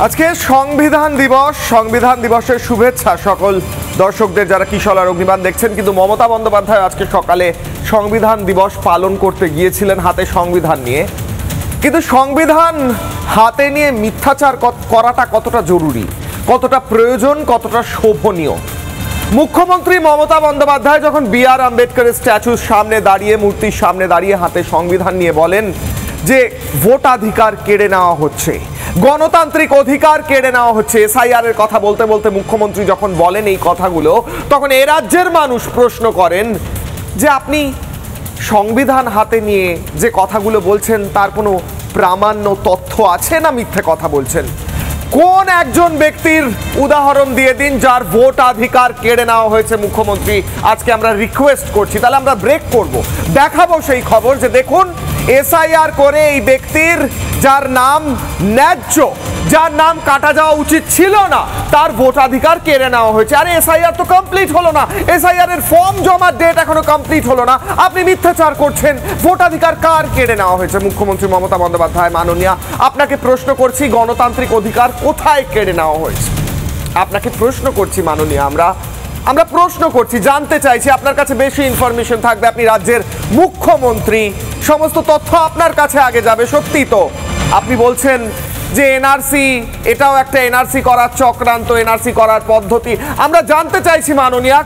আজকে সংবিধান দিবসের শুভেচ্ছা সকল দর্শকদের যারা কিশোর অগ্নিবাণ দেখছেন। কিন্তু মমতা বন্দ্যোপাধ্যায় আজকে সকালে সংবিধান দিবস পালন করতে গিয়েছিলেন হাতে সংবিধান নিয়ে। কিন্তু সংবিধান হাতে নিয়ে মিথ্যাচার করাটা কতটা জরুরি, কতটা প্রয়োজন, কতটা শোভনীয়? মুখ্যমন্ত্রী মমতা বন্দ্যোপাধ্যায় যখন বি.আর. আম্বেদকরের স্ট্যাচুর সামনে দাঁড়িয়ে, মূর্তির সামনে দাঁড়িয়ে হাতে সংবিধান নিয়ে বলেন যে ভোটাধিকার কেড়ে নেওয়া হচ্ছে, গণতান্ত্রিক অধিকার কেড়ে নেওয়া হচ্ছে, এসআইআর এর কথা বলতে বলতে মুখ্যমন্ত্রী যখন বলেন এই কথাগুলো, তখন এ রাজ্যের মানুষ প্রশ্ন করেন যে আপনি সংবিধান হাতে নিয়ে যে কথাগুলো বলছেন তার কোনো প্রামাণ্য তথ্য আছে না মিথ্যে কথা বলছেন? কোন একজন ব্যক্তির উদাহরণ দিয়ে দিন যার ভোটাধিকার কেড়ে নেওয়া হয়েছে মুখ্যমন্ত্রী। আজকে আমরা রিকোয়েস্ট করছি, তাহলে আমরা ব্রেক করব, দেখাবো সেই খবর যে দেখুন এসআইআর করে এই ব্যক্তির যার নাম ন্যায্য, যার নাম কাটা যাওয়া উচিত ছিল না, তার ভোটাধিকার কেড়ে নেওয়া হয়েছে। আরে এসআইআর তো কমপ্লিট হলো না, এসআইআর এর ফর্ম জমার ডেট এখনো কমপ্লিট হলো না, আপনি মিথ্যাচার করছেন। ভোটাধিকার কার কেড়ে নেওয়া হয়েছে? মুখ্যমন্ত্রী মমতা বন্দ্যোপাধ্যায় মাননীয়া, আপনাকে প্রশ্ন করছি, গণতান্ত্রিক অধিকার কোথায় কেড়ে নেওয়া হয়েছে? আপনাকে প্রশ্ন করছি মাননীয়া, আমরা প্রশ্ন করছি, জানতে চাইছি। আপনার কাছে বেশি ইনফরমেশন থাকবে, আপনি রাজ্যের মুখ্যমন্ত্রী, সমস্ত তথ্য আপনার কাছে আগে যাবে। সত্যি তো আপনি বলছেন যে এনআরসি, এটাও একটা এনআরসি করার চক্রান্ত, এনআরসি করার পদ্ধতি। আমরা জানতে চাইছি মাননীয়া,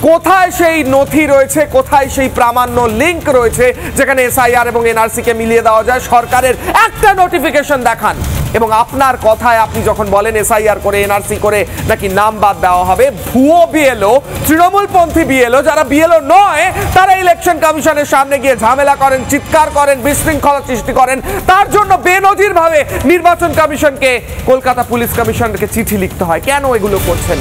কোথায় সেই নথি রয়েছে, কোথায় সেই প্রামাণ্য লিঙ্ক রয়েছে যেখানে এসআইআর এবং এনআরসি কে মিলিয়ে দেওয়া যায়? সরকারের একটা নোটিফিকেশন দেখান। এবং আপনার কথায় আপনি যখন বলেন এসআইআর করে, এনআরসি করে নাকি নাম বাদ দেওয়া হবে, ভুয়ো বিএলও, তৃণমূলপন্থী বিএলও, যারা বিএলও নয় তারা ইলেকশন কমিশনের সামনে গিয়ে ঝামেলা করেন, চিৎকার করেন, বিশৃঙ্খলা সৃষ্টি করেন, তার জন্য বেনজিরভাবে নির্বাচন কমিশনকে, কলকাতা পুলিশ কমিশনকে চিঠি লিখতে হয়। কেন এগুলো করছেন?